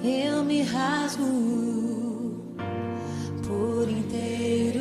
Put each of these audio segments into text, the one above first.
eu me rasgo por inteiro,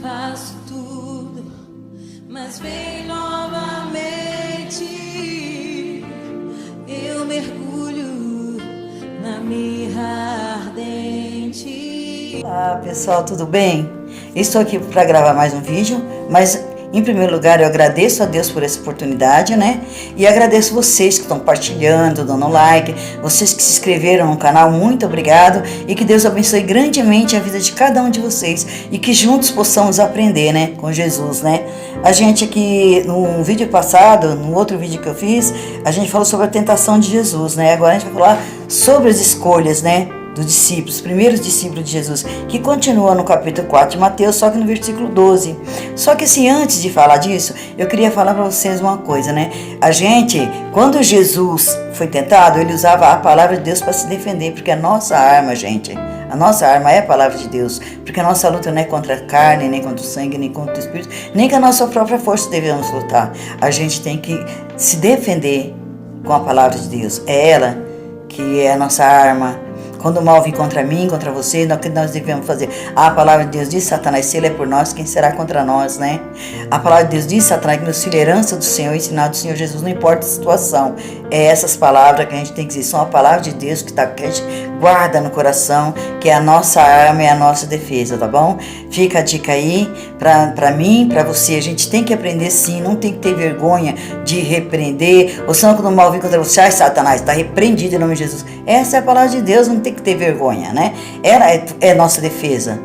faço tudo, mas vem novamente, eu mergulho na mirra ardente. Olá pessoal, tudo bem? Estou aqui para gravar mais um vídeo, mas em primeiro lugar eu agradeço a Deus por essa oportunidade, né? E agradeço vocês que estão compartilhando, dando like, vocês que se inscreveram no canal, muito obrigado. E que Deus abençoe grandemente a vida de cada um de vocês e que juntos possamos aprender, né? Com Jesus, né? A gente aqui, no vídeo passado, no outro vídeo que eu fiz, a gente falou sobre a tentação de Jesus, né? Agora a gente vai falar sobre as escolhas, né? Dos discípulos, os primeiros discípulos de Jesus, que continua no capítulo 4 de Mateus, só que no versículo 12. Só que assim, antes de falar disso, eu queria falar para vocês uma coisa, né? A gente, quando Jesus foi tentado, ele usava a palavra de Deus para se defender, porque a nossa arma, gente, a nossa arma é a palavra de Deus, porque a nossa luta não é contra a carne, nem contra o sangue, nem contra o espírito, nem com a nossa própria força devemos lutar. A gente tem que se defender com a palavra de Deus. É ela que é a nossa arma. Quando o mal vir contra mim, contra você, o que nós devemos fazer? A palavra de Deus diz, Satanás, se ele é por nós, quem será contra nós, né? A palavra de Deus diz, Satanás, que meus filhos, herança do Senhor, ensinado do Senhor Jesus, não importa a situação. É essas palavras que a gente tem que dizer, são a palavra de Deus que a gente guarda no coração, que é a nossa arma e a nossa defesa, tá bom? Fica a dica aí, pra mim, pra você, a gente tem que aprender sim, não tem que ter vergonha de repreender, ou senão quando o mal vir contra você, ai Satanás, está repreendido em nome de Jesus. Essa é a palavra de Deus, não tem que ter vergonha, né? Ela é nossa defesa,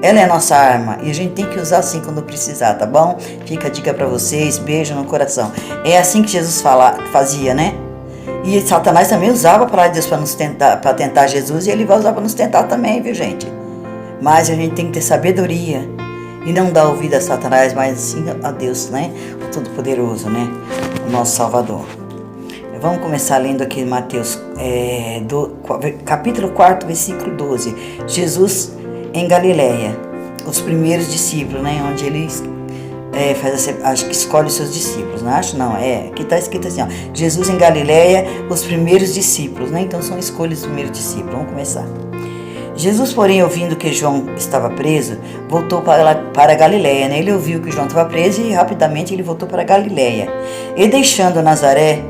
ela é nossa arma e a gente tem que usar assim quando precisar, tá bom? Fica a dica pra vocês, beijo no coração. É assim que Jesus fazia, né? E Satanás também usava a palavra de Deus para tentar Jesus, e ele vai usar para nos tentar também, viu gente? Mas a gente tem que ter sabedoria e não dar ouvido a Satanás, mas sim a Deus, né? O Todo-Poderoso, né? O nosso Salvador. Vamos começar lendo aqui Mateus, capítulo 4, versículo 12. Jesus em Galileia, os primeiros discípulos, né? Onde ele acho que escolhe os seus discípulos, não acho? Não, aqui está escrito assim, ó, Jesus em Galileia, os primeiros discípulos, né? Então são escolhas dos primeiros discípulos. Vamos começar. Jesus, porém, ouvindo que João estava preso, voltou para Galileia, né? Ele ouviu que João estava preso e rapidamente ele voltou para Galileia. E deixando Nazaré,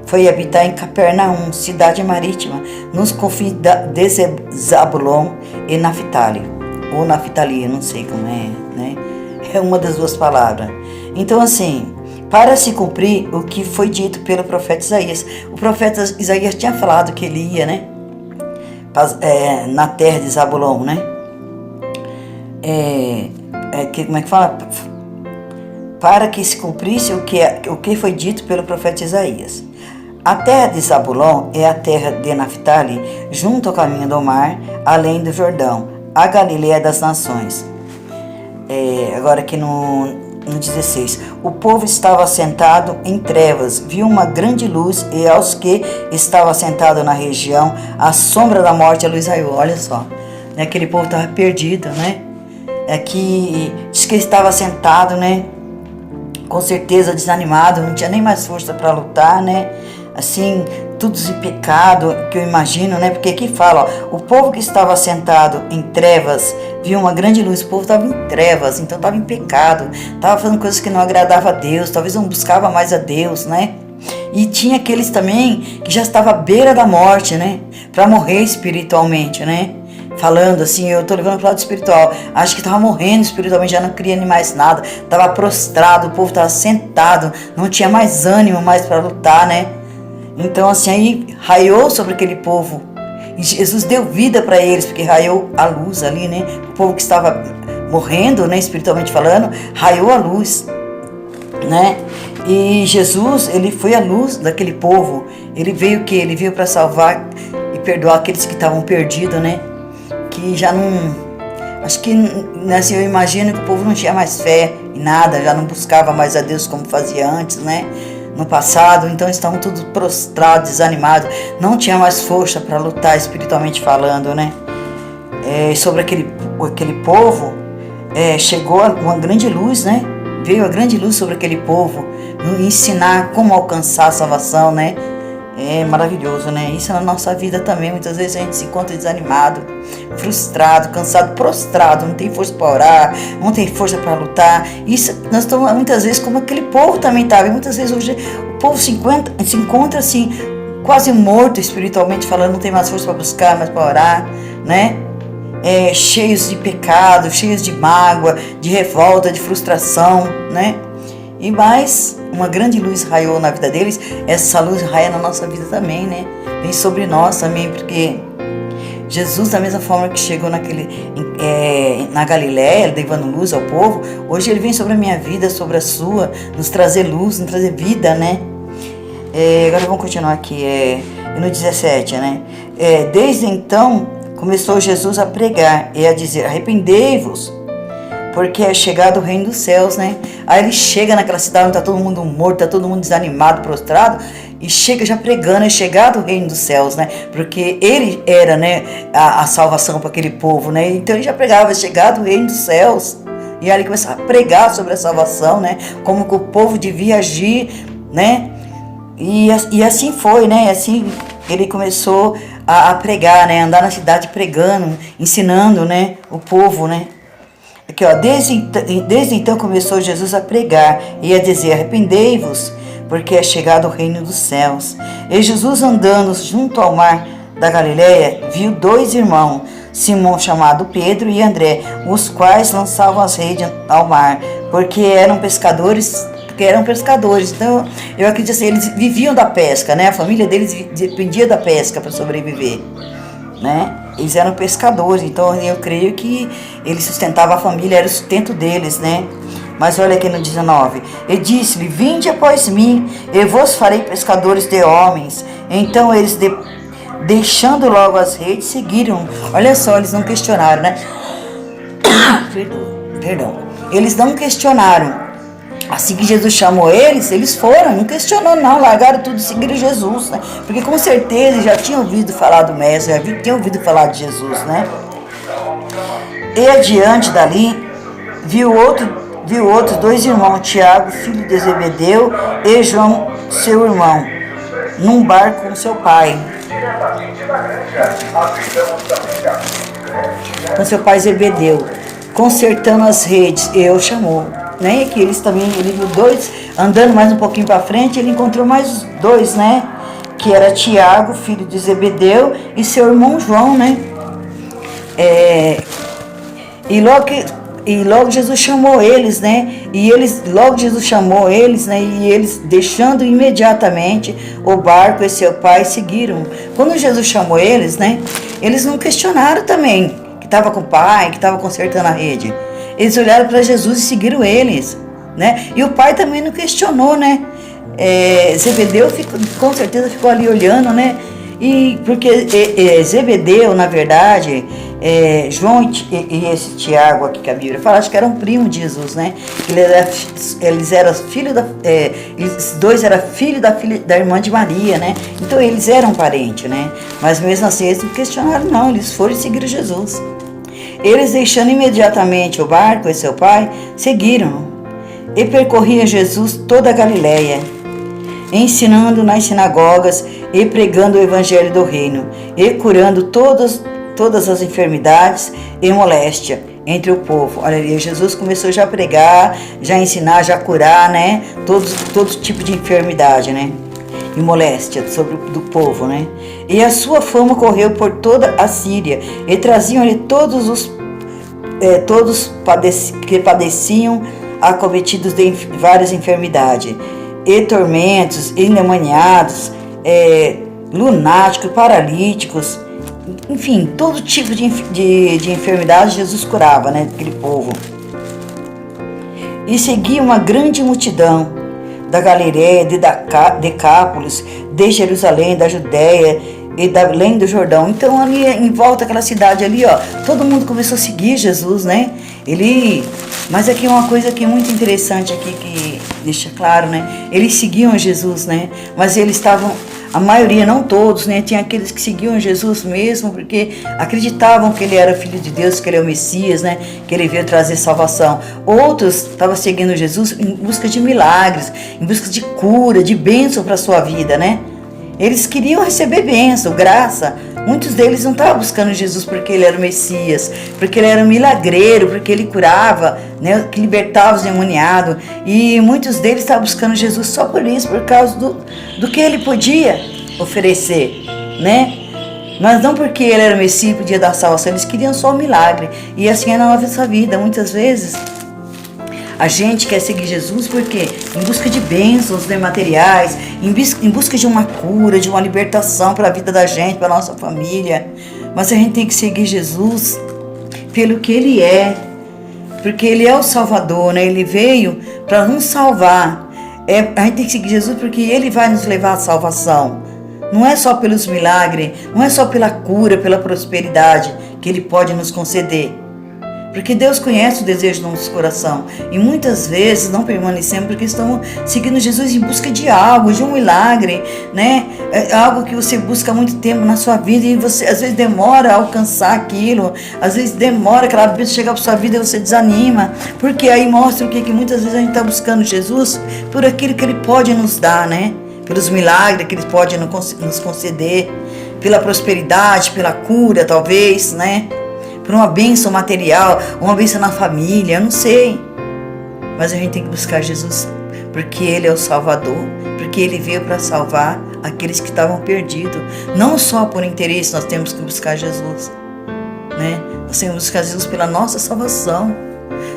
foi habitar em Capernaum, cidade marítima, nos confins de Zabulon e Naftali. Ou Naftali, não sei como é, né? É uma das duas palavras. Então, assim, para se cumprir o que foi dito pelo profeta Isaías. O profeta Isaías tinha falado que ele ia, né? Na terra de Zabulon, né? Como é que fala? Para que se cumprisse o que foi dito pelo profeta Isaías. A terra de Zabulon é a terra de Naftali, junto ao caminho do mar, além do Jordão, a Galileia das nações. Agora aqui no 16. O povo estava sentado em trevas, viu uma grande luz, e aos que estavam sentados na região, a sombra da morte, a luz raiou. Olha só, né? Aquele povo estava perdido, né? Aqui diz que ele estava sentado, né? Com certeza desanimado, não tinha nem mais força para lutar, né? Assim, tudo em pecado, que eu imagino, né? Porque aqui fala, ó, o povo que estava sentado em trevas viu uma grande luz. O povo estava em trevas, então estava em pecado, estava fazendo coisas que não agradavam a Deus, talvez não buscava mais a Deus, né? E tinha aqueles também que já estavam à beira da morte, né? Para morrer espiritualmente, né? Falando assim, eu tô levando para o lado espiritual, acho que estava morrendo espiritualmente, já não queria nem mais nada, estava prostrado, o povo estava sentado, não tinha mais ânimo mais para lutar, né? Então assim, aí raiou sobre aquele povo, e Jesus deu vida para eles, porque raiou a luz ali, né? O povo que estava morrendo, né, espiritualmente falando, raiou a luz, né? E Jesus, ele foi a luz daquele povo. Ele veio o quê? Ele veio para salvar e perdoar aqueles que estavam perdidos, né? Que já não... Acho que, assim, eu imagino que o povo não tinha mais fé em nada, já não buscava mais a Deus como fazia antes, né? No passado, então estavam todos prostrados, desanimados, não tinha mais força para lutar espiritualmente falando, né? Sobre aquele povo, chegou uma grande luz, né? Veio a grande luz sobre aquele povo, ensinar como alcançar a salvação, né? É maravilhoso, né? Isso na nossa vida também. Muitas vezes a gente se encontra desanimado, frustrado, cansado, prostrado, não tem força para orar, não tem força para lutar. Isso nós estamos muitas vezes como aquele povo também estava. Muitas vezes hoje o povo se encontra assim, quase morto espiritualmente falando, não tem mais força para buscar, mais para orar, né? Cheios de pecado, cheios de mágoa, de revolta, de frustração, né? E mais, uma grande luz raiou na vida deles. Essa luz raia na nossa vida também, né? Vem sobre nós também, porque Jesus, da mesma forma que chegou na Galiléia, levando luz ao povo, hoje ele vem sobre a minha vida, sobre a sua, nos trazer luz, nos trazer vida, né? Agora vamos continuar aqui, no 17, né? Desde então, começou Jesus a pregar e a dizer, arrependei-vos, porque é chegado o reino dos céus, né? Aí ele chega naquela cidade onde está todo mundo morto, está todo mundo desanimado, prostrado, e chega já pregando, é chegado o reino dos céus, né? Porque ele era, né, a salvação para aquele povo, né? Então ele já pregava, é chegado o reino dos céus. E aí ele começou a pregar sobre a salvação, né? Como que o povo devia agir, né? E assim foi, né? Assim ele começou a pregar, né? Andar na cidade pregando, ensinando, né? O povo, né? Aqui, ó, desde então começou Jesus a pregar e a dizer, arrependei-vos, porque é chegado o reino dos céus. E Jesus, andando junto ao mar da Galiléia, viu 2 irmãos, Simão chamado Pedro e André, os quais lançavam as redes ao mar, porque eram pescadores. Então, eu acredito assim, eles viviam da pesca, né? A família deles dependia da pesca para sobreviver, né? Eles eram pescadores, então eu creio que eles sustentavam a família, era o sustento deles, né? Mas olha aqui no 19, e disse-lhe, vinde após mim, eu vos farei pescadores de homens. Então eles, deixando logo as redes, seguiram. Olha só, eles não questionaram, né? Perdão. Eles não questionaram. Assim que Jesus chamou eles foram, não questionou não, largaram tudo e seguiram Jesus, né? Porque com certeza já tinham ouvido falar do Mestre, já tinham ouvido falar de Jesus, né? E adiante dali, viu outros 2 irmãos, Tiago, filho de Zebedeu, e João, seu irmão, num barco com seu pai. Com seu pai Zebedeu, consertando as redes, e o chamou. Né? Que eles também, ele viu 2, andando mais um pouquinho para frente, ele encontrou mais 2, né? Que era Tiago, filho de Zebedeu, e seu irmão João, né? E logo Jesus chamou eles, né? E eles, deixando imediatamente o barco e seu pai, seguiram. Quando Jesus chamou eles, né? Eles não questionaram também que estava com o pai, que estava consertando a rede. Eles olharam para Jesus e seguiram eles, né? E o pai também não questionou, né? Zebedeu com certeza ficou ali olhando, né? E porque Zebedeu, na verdade, João e esse Tiago aqui que a Bíblia fala, acho que eram primos de Jesus, né? Eles eram filhos eles 2 eram filhos da irmã de Maria, né? Então eles eram parentes, né? Mas mesmo assim eles não questionaram não, eles foram e seguiram Jesus. Eles, deixando imediatamente o barco e seu pai, seguiram e percorria Jesus toda a Galiléia, ensinando nas sinagogas e pregando o evangelho do reino, e curando todas as enfermidades e moléstia entre o povo. Olha ali, Jesus começou já a pregar, já a ensinar, já a curar, né? Todo tipo de enfermidade, né? E moléstia do povo, né? E a sua fama correu por toda a Síria, e traziam-lhe todos que padeciam, acometidos de várias enfermidades, e tormentos, endemoniados, lunáticos, paralíticos, enfim, todo tipo de enfermidade Jesus curava, né? Aquele povo. E seguia uma grande multidão da Galiléia, de Decápolis, de Jerusalém, da Judéia e da além do Jordão. Então ali em volta daquela cidade ali, ó, todo mundo começou a seguir Jesus, né? Mas aqui uma coisa que é muito interessante aqui, que deixa claro, né? Eles seguiam Jesus, né? Mas eles estavam, a maioria, não todos, né? Tinha aqueles que seguiam Jesus mesmo, porque acreditavam que ele era filho de Deus, que ele é o Messias, né? Que ele veio trazer salvação. Outros estavam seguindo Jesus em busca de milagres, em busca de cura, de bênção para a sua vida, né? Eles queriam receber bênção, graça. Muitos deles não estavam buscando Jesus porque ele era o Messias, porque ele era um milagreiro, porque ele curava, né, que libertava os endemoniados. E muitos deles estavam buscando Jesus só por isso, por causa do que ele podia oferecer, né? Mas não porque ele era o Messias e podia dar salvação, eles queriam só um milagre. E assim é na nossa vida, muitas vezes. A gente quer seguir Jesus porque em busca de bênçãos, né, materiais, em busca de uma cura, de uma libertação para a vida da gente, para a nossa família. Mas a gente tem que seguir Jesus pelo que Ele é, porque Ele é o Salvador, né? Ele veio para nos salvar. A gente tem que seguir Jesus porque Ele vai nos levar à salvação. Não é só pelos milagres, não é só pela cura, pela prosperidade que Ele pode nos conceder. Porque Deus conhece o desejo do nosso coração. E muitas vezes não permanecemos porque estamos seguindo Jesus em busca de algo, de um milagre, né? É algo que você busca há muito tempo na sua vida e você às vezes demora a alcançar aquilo. Às vezes demora aquela bênção chegar para sua vida e você desanima. Porque aí mostra o que muitas vezes a gente está buscando Jesus por aquilo que Ele pode nos dar, né? Pelos milagres que Ele pode nos conceder, pela prosperidade, pela cura talvez, né? Por uma bênção material, uma bênção na família, eu não sei. Mas a gente tem que buscar Jesus, porque Ele é o Salvador, porque Ele veio para salvar aqueles que estavam perdidos. Não só por interesse nós temos que buscar Jesus, né? Nós temos que buscar Jesus pela nossa salvação.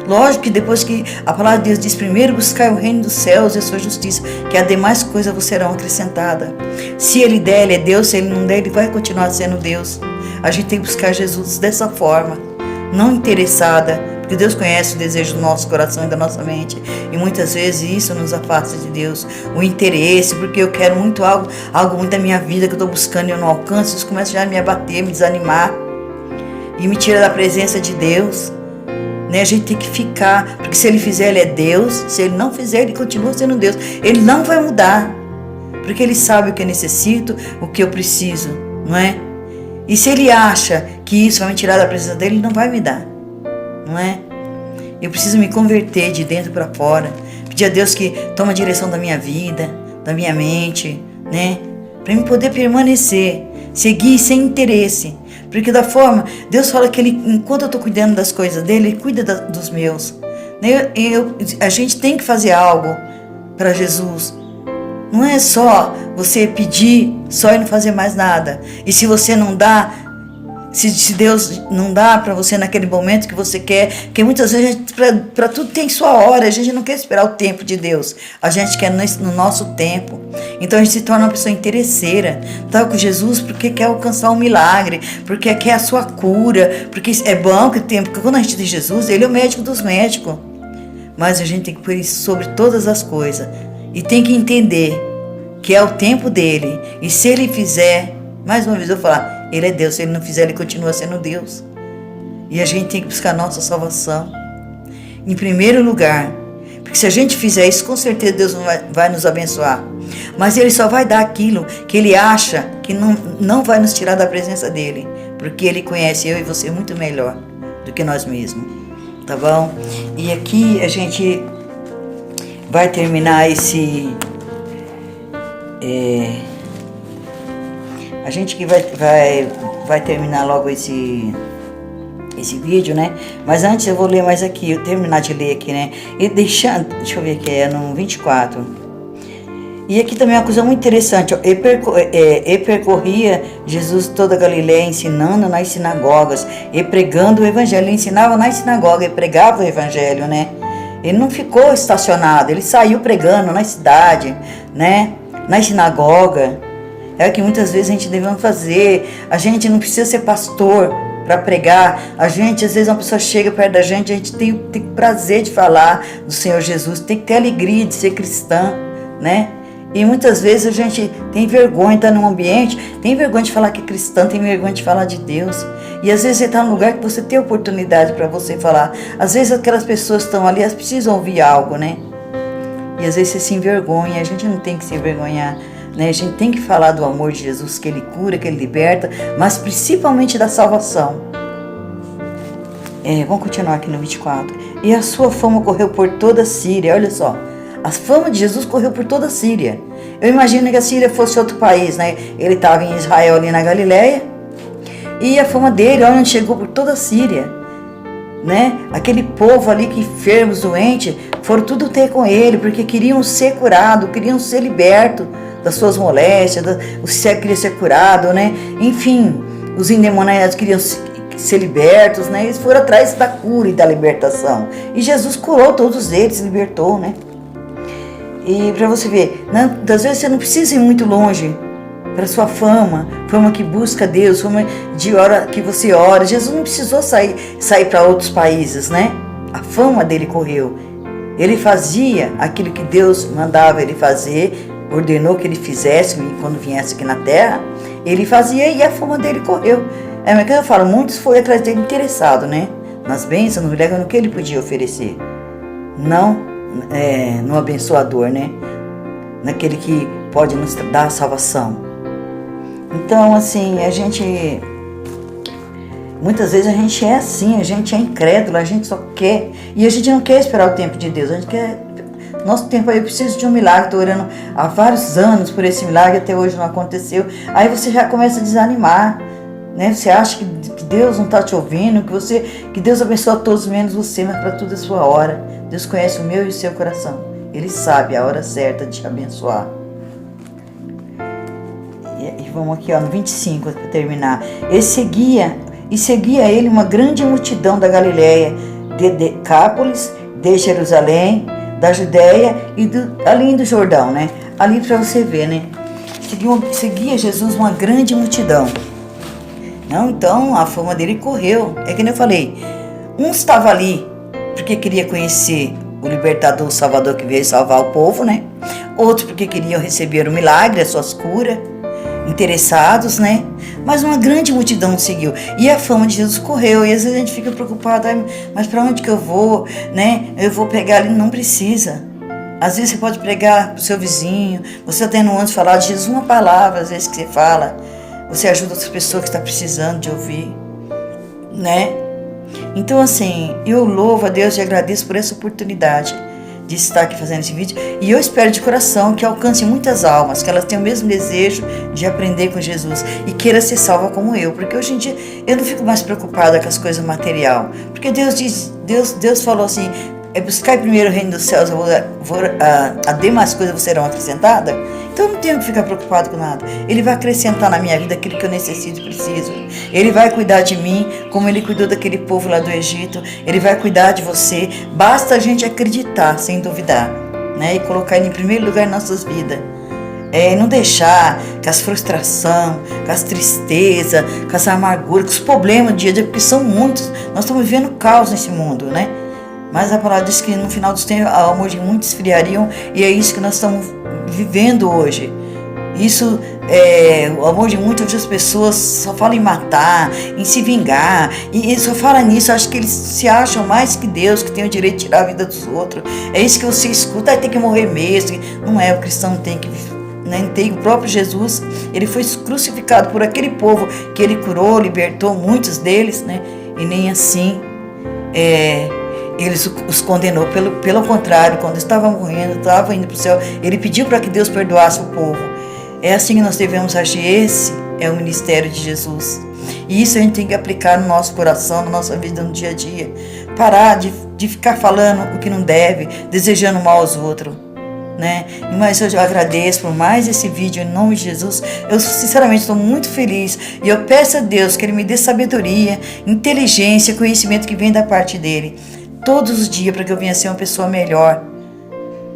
Lógico que depois que a palavra de Deus diz, primeiro buscar o reino dos céus e a sua justiça, que as demais coisas vos serão acrescentadas. Se Ele der, Ele é Deus, se Ele não der, Ele vai continuar sendo Deus. A gente tem que buscar Jesus dessa forma, não interessada, porque Deus conhece o desejo do nosso coração e da nossa mente, e muitas vezes isso nos afasta de Deus, o interesse, porque eu quero muito algo muito da minha vida que eu estou buscando e eu não alcanço, isso começa já a me abater, me desanimar, e me tira da presença de Deus, né? A gente tem que ficar, porque se Ele fizer, Ele é Deus, se Ele não fizer, Ele continua sendo Deus, Ele não vai mudar, porque Ele sabe o que eu necessito, o que eu preciso, não é? E se Ele acha que isso vai me tirar da presença dEle, Ele não vai me dar, não é? Eu preciso me converter de dentro para fora, pedir a Deus que tome a direção da minha vida, da minha mente, né? Para eu poder permanecer, seguir sem interesse. Porque da forma, Deus fala que Ele, enquanto eu estou cuidando das coisas dEle, Ele cuida dos meus. A gente tem que fazer algo para Jesus. Não é só você pedir só e não fazer mais nada. E se você não dá, se Deus não dá para você naquele momento que você quer, porque muitas vezes para tudo tem sua hora, a gente não quer esperar o tempo de Deus, a gente quer no nosso tempo. Então a gente se torna uma pessoa interesseira, está com Jesus porque quer alcançar um milagre, porque quer a sua cura, porque é bom que tem, porque quando a gente tem Jesus, Ele é o médico dos médicos. Mas a gente tem que pôr isso sobre todas as coisas. E tem que entender que é o tempo dEle. E se Ele fizer, mais uma vez eu vou falar, Ele é Deus. Se Ele não fizer, Ele continua sendo Deus. E a gente tem que buscar a nossa salvação. Em primeiro lugar. Porque se a gente fizer isso, com certeza Deus vai nos abençoar. Mas Ele só vai dar aquilo que Ele acha que não vai nos tirar da presença dEle. Porque Ele conhece eu e você muito melhor do que nós mesmos. Tá bom? E aqui a gente vai terminar esse... a gente que vai terminar logo esse vídeo, né? Mas antes eu vou ler mais aqui, eu terminar de ler aqui, né? E deixa eu ver aqui, é no 24. E aqui também é uma coisa muito interessante, ó. E percorria Jesus toda a Galileia, ensinando nas sinagogas e pregando o evangelho. Ele ensinava nas sinagogas e pregava o evangelho, né? Ele não ficou estacionado, ele saiu pregando na cidade, né? Na sinagoga. É o que muitas vezes a gente deve fazer. A gente não precisa ser pastor para pregar. A gente, às vezes, uma pessoa chega perto da gente, a gente tem prazer de falar do Senhor Jesus, tem que ter alegria de ser cristã, né? E muitas vezes a gente tem vergonha de estar num ambiente, tem vergonha de falar que é cristã, tem vergonha de falar de Deus. E às vezes você está num lugar que você tem oportunidade para você falar. Às vezes aquelas pessoas que estão ali, elas precisam ouvir algo, né? E às vezes você se envergonha, a gente não tem que se envergonhar, né? A gente tem que falar do amor de Jesus, que Ele cura, que Ele liberta, mas principalmente da salvação. Vamos continuar aqui no 24. E a sua fama correu por toda a Síria, olha só. A fama de Jesus correu por toda a Síria. Eu imagino que a Síria fosse outro país, né? Ele estava em Israel, ali na Galileia, e a fama dele, olha onde chegou por toda a Síria, né? Aquele povo ali que enfermos, doentes, foram tudo ter com ele, porque queriam ser curados, queriam ser libertos das suas moléstias, o cego queria ser curado, né? Enfim, os endemoniados queriam ser libertos, né? Eles foram atrás da cura e da libertação. E Jesus curou todos eles, libertou, né? E para você ver, às vezes você não precisa ir muito longe para sua fama que busca Deus, fama de hora que você ora. Jesus não precisou sair para outros países, né? A fama dele correu. Ele fazia aquilo que Deus mandava ele fazer, ordenou que ele fizesse quando viesse aqui na terra. Ele fazia e a fama dele correu. Mas que eu falo, muitos foram atrás dele interessado, né? Nas bênçãos, no milagre, no que ele podia oferecer. Não no abençoador, né? Naquele que pode nos dar a salvação. Então, assim, muitas vezes a gente é assim, a gente é incrédulo, a gente só quer, e a gente não quer esperar o tempo de Deus, a gente quer, nosso tempo aí, eu preciso de um milagre, estou orando há vários anos por esse milagre, até hoje não aconteceu, aí você já começa a desanimar, né? Você acha que Deus não está te ouvindo, que Deus abençoa todos menos você, mas para tudo é sua hora. Deus conhece o meu e o seu coração, Ele sabe a hora certa de te abençoar. E vamos aqui, no 25, para terminar. E seguia ele uma grande multidão da Galileia, de Decápolis, de Jerusalém, da Judéia e além do Jordão, né? Ali para você ver, né? Seguia Jesus uma grande multidão. Não, então a fama dele correu. É que nem eu falei, um estava ali porque queria conhecer o libertador, o salvador que veio salvar o povo, né? Outros porque queriam receber o milagre, as suas curas, interessados, né? Mas uma grande multidão seguiu. E a fama de Jesus correu. E às vezes a gente fica preocupado, mas para onde que eu vou, né? Eu vou pregar ali, não precisa. Às vezes você pode pregar pro seu vizinho, você está tendo antes de falar de Jesus, uma palavra, às vezes que você fala, você ajuda outras pessoas que estão precisando de ouvir, né? Então, assim, eu louvo a Deus e agradeço por essa oportunidade de estar aqui fazendo esse vídeo. E eu espero de coração que alcance muitas almas, que elas tenham o mesmo desejo de aprender com Jesus e queira ser salva como eu. Porque hoje em dia eu não fico mais preocupada com as coisas material. Porque Deus falou assim, buscar primeiro o reino dos céus, a demais coisas serão acrescentadas. Então eu não tenho que ficar preocupado com nada. Ele vai acrescentar na minha vida aquilo que eu necessito e preciso. Ele vai cuidar de mim, como ele cuidou daquele povo lá do Egito. Ele vai cuidar de você. Basta a gente acreditar, sem duvidar, né? E colocar ele em primeiro lugar em nossas vidas. Não deixar com as frustrações, com as tristezas, com as amarguras, com os problemas do dia a dia, porque são muitos. Nós estamos vivendo caos nesse mundo, né? Mas a palavra diz que no final dos tempos o amor de muitos esfriariam, e é isso que nós estamos vivendo hoje. Isso, o amor de muitas das pessoas só fala em matar, em se vingar, e só fala nisso. Acho que eles se acham mais que Deus, que tem o direito de tirar a vida dos outros. É isso que você escuta, tem que morrer mesmo. Não é, o cristão tem que, né? Tem o próprio Jesus, ele foi crucificado por aquele povo que ele curou, libertou muitos deles, né? E nem assim ele os condenou, pelo contrário, quando estava morrendo, estava indo para o céu, ele pediu para que Deus perdoasse o povo. É assim que nós devemos agir. Esse é o ministério de Jesus. E isso a gente tem que aplicar no nosso coração, na nossa vida, no dia a dia. Parar de ficar falando o que não deve, desejando mal aos outros, né? Mas eu agradeço por mais esse vídeo, em nome de Jesus. Eu sinceramente estou muito feliz e eu peço a Deus que Ele me dê sabedoria, inteligência, conhecimento que vem da parte dEle todos os dias, para que eu venha ser uma pessoa melhor,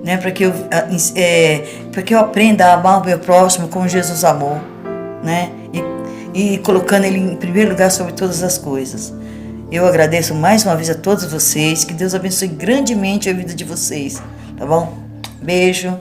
né? Para que eu aprenda a amar o meu próximo como Jesus amou, né? E colocando Ele em primeiro lugar sobre todas as coisas. Eu agradeço mais uma vez a todos vocês, que Deus abençoe grandemente a vida de vocês, tá bom? Beijo.